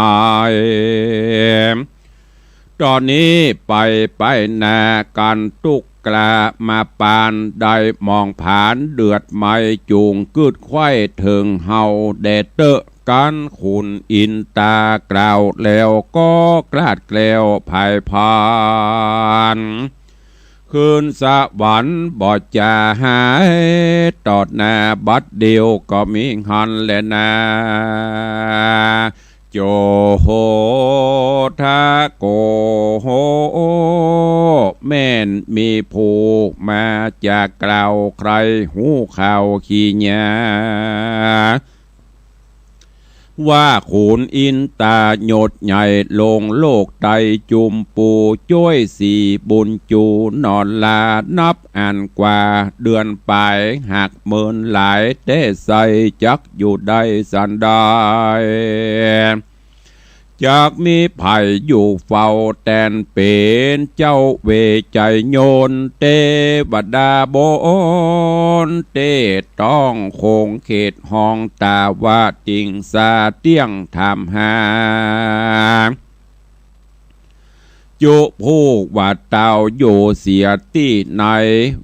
ตอนนี้ไปนากันตุกกลามาปานได้มองผ่านเดือดไม่จูงกึดไข่ถึงเฮาเดเตอกันขุนอินตากล่าวแล้วก็กลาดแกล้วภายพานคืนสวรรค์บ่จะหายตอดหน้าบัดเดียวก็มีหันและนาโจโหทาโกโหแม่นมีผู้มาจากกล่าวใครหูข่าวขี้หยาว่าขุนอินตาโยดใหญ่ลงโลกไตจุมปูจ้วยสีบุญจูนอนลานับอ่านกว่าเดือนปลายหักเมินหลายเต้ใส่จักอยู่ได้สันได้จากมีไผ่อยู่เฝ้าแตนเป็นเจ้าเวใจโยนเตวดาโบนเตต้องคงเขตห้องตาว่าจริงสาเตี้ยงทำหาจุผู้ว่าเต่าอยู่เสียที่ใน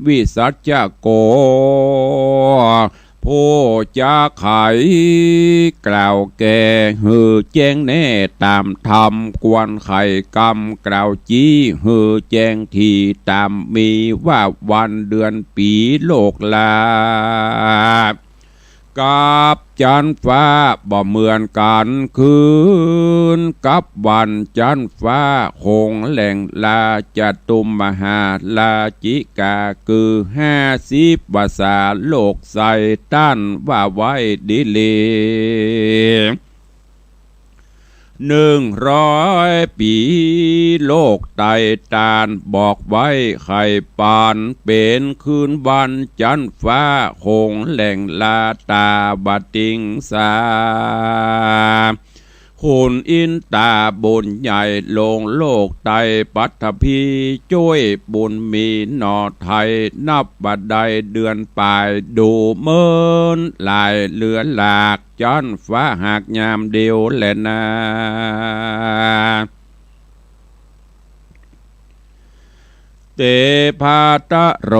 วิสัชโกผู้จะไขกล่าวแก่หือแจ้งแน่ตามธรรมกวนไข่กรรมกล่าวจี้หือแจ้งที่ตามมีว่าวันเดือนปีโลกลากับจันฟ้าบ่เหมือนกันคืนกับวันจันฟ้าคงแหล่งลาจะตุมมหาลาจิกาคือ50ภาษาโลกใส่ต้านว่าไว้ดิเล100 ปีโลกไต่ตานบอกไว้ไข่ปานเป็นคืนวันจันฟ้าคงแหล่งลาตาบัดติงสาคุณอินตาบุญใหญ่ลงโลกไตปัทภีช่วยบุญมีหนอไทยนับบัดใดเดือนปลายดูเมินลายเหลือหลากจันฟ้าหากยามเดียวแหละนาเตพาตะโร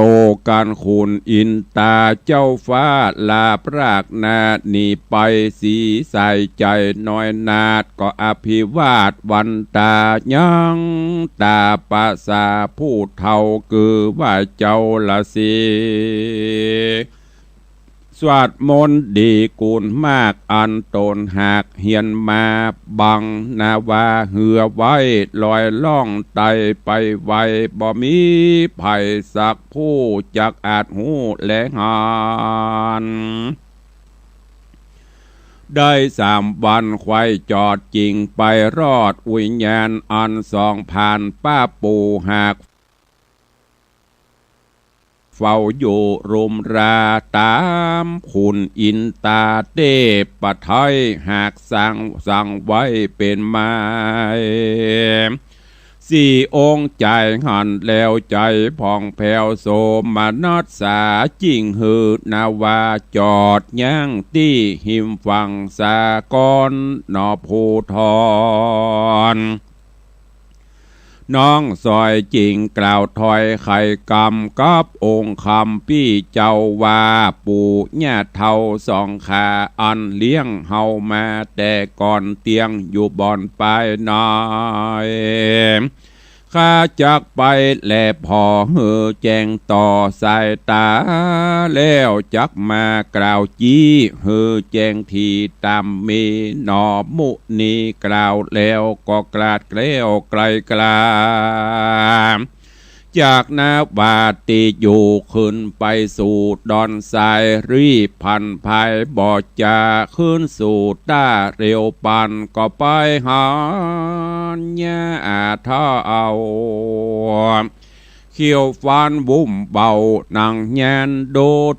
กันคุณอินตาเจ้าฟ้าลาปรากนาหนีไปสีใส่ใจน้อยนาดก็อภิวาทวันตายังตาปะสาผู้เท่าคือว่าเจ้าละสี สวดมนต์ดีกูลมากอันตนหากเหียนมาบังนาวาเหือไว้ลอยล่องไตไปไวบ่มีไผ่สักผู้จักอาจหูและหานได้3 วันควายจอดจริงไปรอดวิญญาณอันสองผ่านป้าปูหากเฝ้าอยู่รุมราตามคุณอินตาเต้ปะไทยหากสั่งไว้เป็นไม้4 องค์ใจหันแล้วใจผ่องแผ้วโสมนัสสาจริงหือนาวาจอดย่างที่หิมฝั่งสากรนอภูทรน้องซอยจริงกล่าวถอยไข่กำกับองค์คำพี่เจ้าว่าปู่ย่าเท่า2 ขาอันเลี้ยงเฮามาแต่ก่อนเตียงอยู่บ่อนไปน้อยข้าจักไปแลพอเหือแจงต่อสายตาแล้วจักมากล่าวจี้เหือแจงทีตามมีหนอมุนีกล่าวแล้วก็กลาดเกลียวไกลกลาจากนาบาติอยู่ขึ้นไปสู่ดอนทรายรีพันภายบ่อจาขึ้นสู่ต้าเร็วปันก็ไปหาญาท่าเอาเขียวฟันวุ่มเบานังแยนโด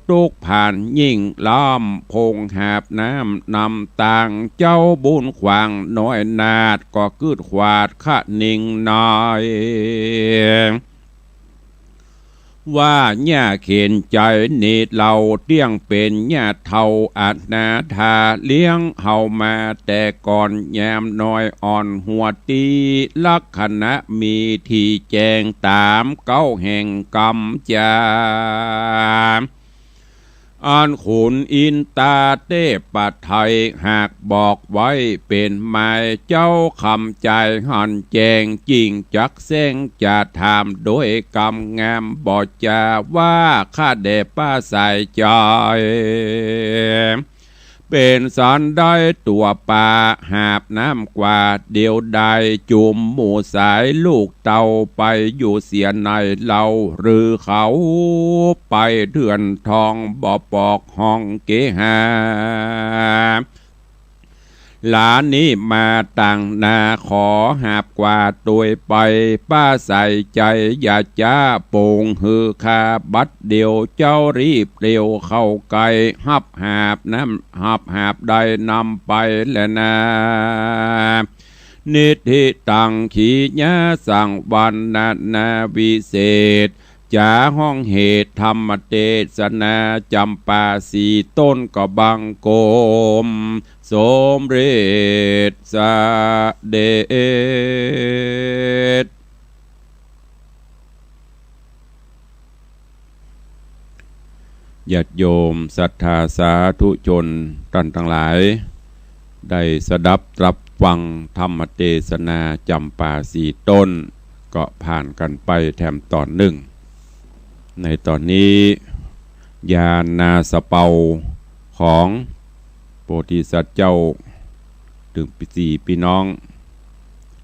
ตุกผ่านยิ่งล้อมพงหาบน้ำนำต่างเจ้าบุญขวางน้อยนาดก็กึดขวาดขะนิ่งน้อยว่าหญ้าเข็นใจนิดเราเตี้ยงเป็นหญ้าเท่าอัตนาธาเลี้ยงเฮามาแต่ก่อนแยมน้อยอ่อนหัวตีลักษณะมีที่แจงตามเก้าแห่งกรรมจาอันขุนอินตาเต้ปัไทยหากบอกไว้เป็นหมายเจ้าคำใจหันแจงจริงจักเส้งจะถามโดยกำงามบอกจาว่าข้าเดป้าใส่ใจเป็นสันได้ตัวป่าหาบน้ำกว่าเดียวใดจุ่มหมู่สายลูกเต่าไปอยู่เสียในเราหรือเขาไปเถื่อนทองบ่อปอกห้องเกหาหลานนี้มาต่างนาขอหาบกว่าตัวไปป้าใส่ใจอย่าจ้าโป่งฮือคาบัดเดียวเจ้ารีบเร็วเข้าไกลหับหาบน้ำหับหาบได้นำไปแลนะนิธิตังขีญาสั่งวันนาวิเศษจาห้องเหตุธรรมเทศนาจำปา4 ต้นก็บังโกมสมเร็จสะเดชญาติโยมศรัทธาสาธุชนท่านทั้งหลายได้สดับรับฟังธรรมเทศนาจำปา4 ต้นก็ผ่านกันไปแถมตอน1ในตอนนี้ญาณนาสเปาของโพธิสัตว์เจ้าถึง4 พี่น้อง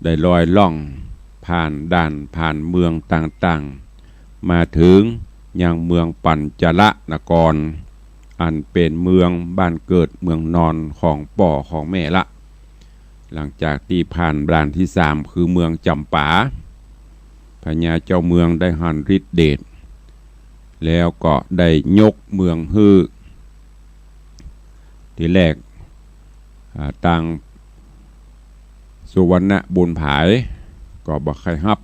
ได้ลอยล่องผ่านด่านผ่านเมืองต่างๆมาถึงยังเมืองปัญจละนครอันเป็นเมืองบ้านเกิดเมืองนอนของป่อของแม่ละหลังจากที่ผ่านด่านที่3คือเมืองจำปาพญาเจ้าเมืองได้หันฤทธิเดชแล้วก็ได้ยกเมืองฮือที่แรกต่างสุวรรณบุญผายก็บอกใครฮับ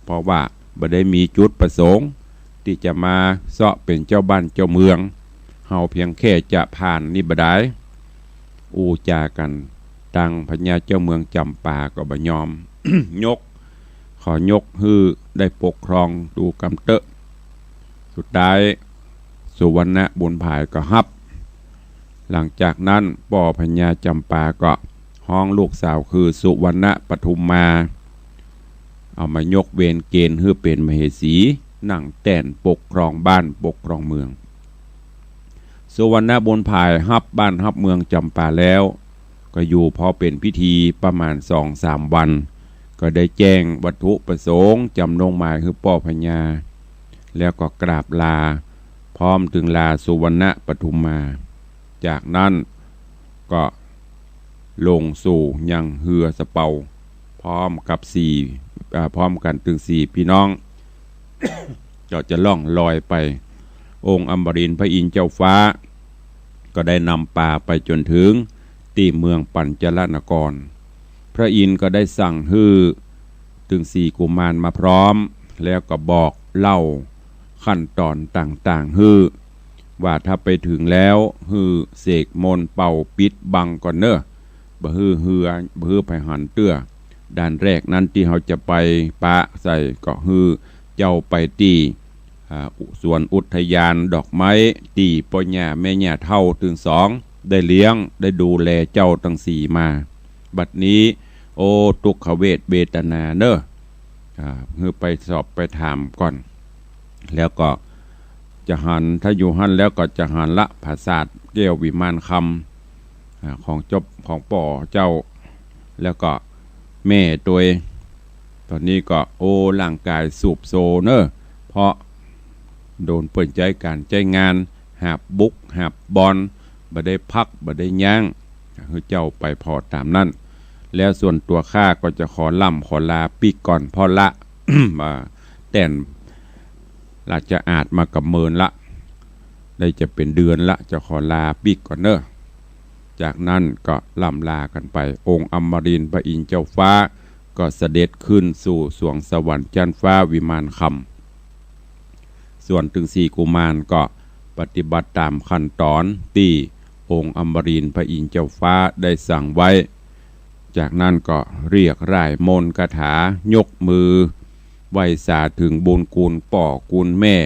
เพราะว่าบ่ได้มีจุดประสงค์ที่จะมาเสาะเป็นเจ้าบ้านเจ้าเมืองเฮาเพียงแค่จะผ่านนี่บ่ได้อูจากันต่างพญาเจ้าเมืองจำปาก็บ่ยอม ขอยกฮือได้ปกครองดูกำเตะสุดท้ายสุวรรณบุญผายก็ฮับหลังจากนั้นป่อพญาจำปาก็ห้องลูกสาวคือสุวรรณปทุมมาเอามายกเวรเกณฑ์เพื่อเป็นมเหสีนั่งแต้นปกครองบ้านปกครองเมือง สุวรรณบนภายฮับบ้านฮับเมืองจำปาแล้วก็อยู่พอเป็นพิธีประมาณ 2-3 วันก็ได้แจ้งวัตถุประสงค์จำลงหมายคือป่อพญาแล้วก็กราบลาพร้อมถึงลาสุวรรณปทุมมาจากนั้นก็ลงสู่ยังเฮือสะเปาพร้อมกับพร้อมกันถึง4พี่น้อง จะล่องลอยไปองค์อมรินทร์พระอินทร์เจ้าฟ้าก็ได้นำป่าไปจนถึงที่เมืองปัญจลนครพระอินทร์ก็ได้สั่งฮือถึง4กุมารมาพร้อมแล้วก็บอกเล่าขั้นตอนต่างๆฮือว่าถ้าไปถึงแล้วฮือเสกมนต์เป่าปิดบังก่อนเนอะบ่ฮือไปหันเตื้อด้านแรกนั้นที่เขาจะไปปะใส่ก็ฮือเจ้าไปที่ส่วนอุทยานดอกไม้ตีพ่อหญ้าแม่หญ้าเท่าถึง2ได้เลี้ยงได้ดูแลเจ้าทั้ง4มาบัดนี้โอทุกขเวทเบตนาเนอะคือไปสอบไปถามก่อนแล้วก็จะหันถ้าอยู่หันแล้วก็จะหันละภาษาแก้ววิมานคำของจบของป่อเจ้าแล้วก็แม่ตัวตอนนี้ก็โอร่างกายสูบโซเนอะเพราะโดนเปิดใจการใจงานหาบบุกหาบบอลบ่ได้พักบ่ได้ย่างคือเจ้าไปพอตามนั้นแล้วส่วนตัวข้าก็จะขอล่ำขอลาปีก่อนพอละ มาแต่นราชอาจมากับเมินละได้จะเป็นเดือนละจะขอลาปีก่อนเนอะจากนั้นก็ล่ำลากันไปองค์อมรินทร์พระอินทร์เจ้าฟ้าก็เสด็จขึ้นสู่สวงสวรรค์จันทร์ฟ้าวิมานคำส่วนถึง4กุมารก็ปฏิบัติตามขั้นตอนที่องค์อมรินทร์พระอินทร์เจ้าฟ้าได้สั่งไว้จากนั้นก็เรียกร่ายมนต์คาถายกมือไหว้สาถึงบุญคุณป่อคุณแม่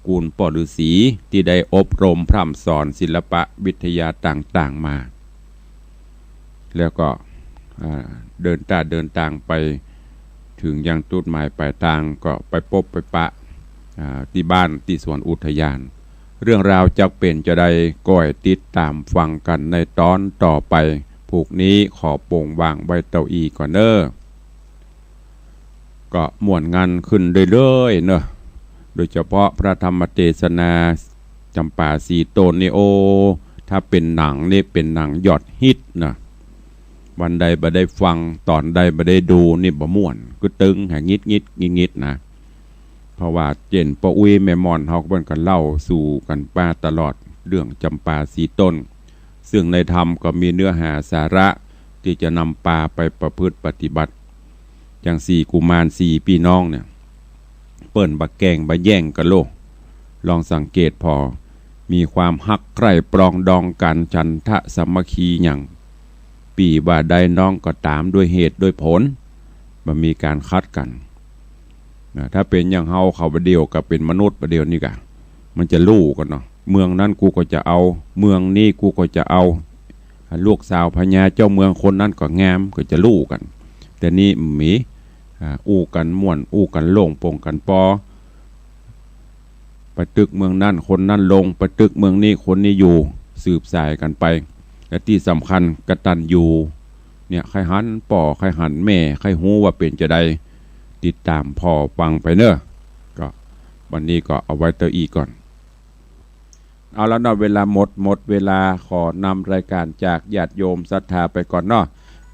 คุณป่อฤาษีที่ได้อบรมพร่ำสอนศิลปะวิทยาต่างๆมาแล้วก็เดินทางไปถึงยังจุดหมายปลายทางก็ไปพบไปปะที่บ้านที่สวนอุทยานเรื่องราวจะเป็นจะได้ก้อยติดตามฟังกันในตอนต่อไปผูกนี้ขอโป่งวางไว้เต้าอีก่อนเนอะก็ม่วนงานขึ้นเรื่อยๆเนอะโดยเฉพาะพระธรรมเทศนาจำปาสีโตนนี่โอถ้าเป็นหนังนี่เป็นหนังยอดฮิตนะวันใดบ่ได้ฟังตอนใดบ่ได้ดูนี่บ่ม่วนก็ตึงหางิดนะเพราะว่าเจนปะอุ้ยแม่มอนเฮาก็เพิ่นก็เล่าสู่กันป้าตลอดเรื่องจำปาสีต้นซึ่งในธรรมก็มีเนื้อหาสาระที่จะนำปาไปประพฤติปฏิบัติอย่าง4กุมาร4พี่น้องเนี่ยเปิ้นบักแกงบักแย่งกันโลลองสังเกตพอมีความฮักใคร่ปรองดองกันฉันทะสามัคคีอย่างปีว่าใดน้องก็ตามด้วยเหตุด้วยผลมันมีการคัดกันถ้าเป็นอย่างเฮาเขาประเดียวกับเป็นมนุษย์ประเดียวนี่กะมันจะลู่กันเนาะเมืองนั้นกูก็จะเอาเมืองนี้กูก็จะเอาลูกสาวพญาเจ้าเมืองคนนั้นก็งามก็จะลู่กันแต่นี่มีอู้กันม่วนอู้กันโล่งโป่งกันปอไปตึกเมืองนั้นคนนั้นลงไปตึกเมืองนี้คนนี้อยู่สืบสายกันไปและที่สำคัญกตัญญูเนี่ยใครหันป่อใครหันแม่ใครหูว่าเป็นจะได้ติดตามพ่อฟังไปเนอะก็วันนี้ก็เอาไว้เตออีก่อนเอาแล้วเนาะเวลาหมดเวลาขอนำรายการจากญาติโยมศรัทธาไปก่อนเนาะ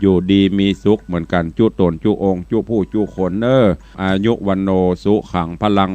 อยู่ดีมีสุขเหมือนกันจุตนจุองค์จุผู้จุคนเนออายุวันโนสุขังพลัง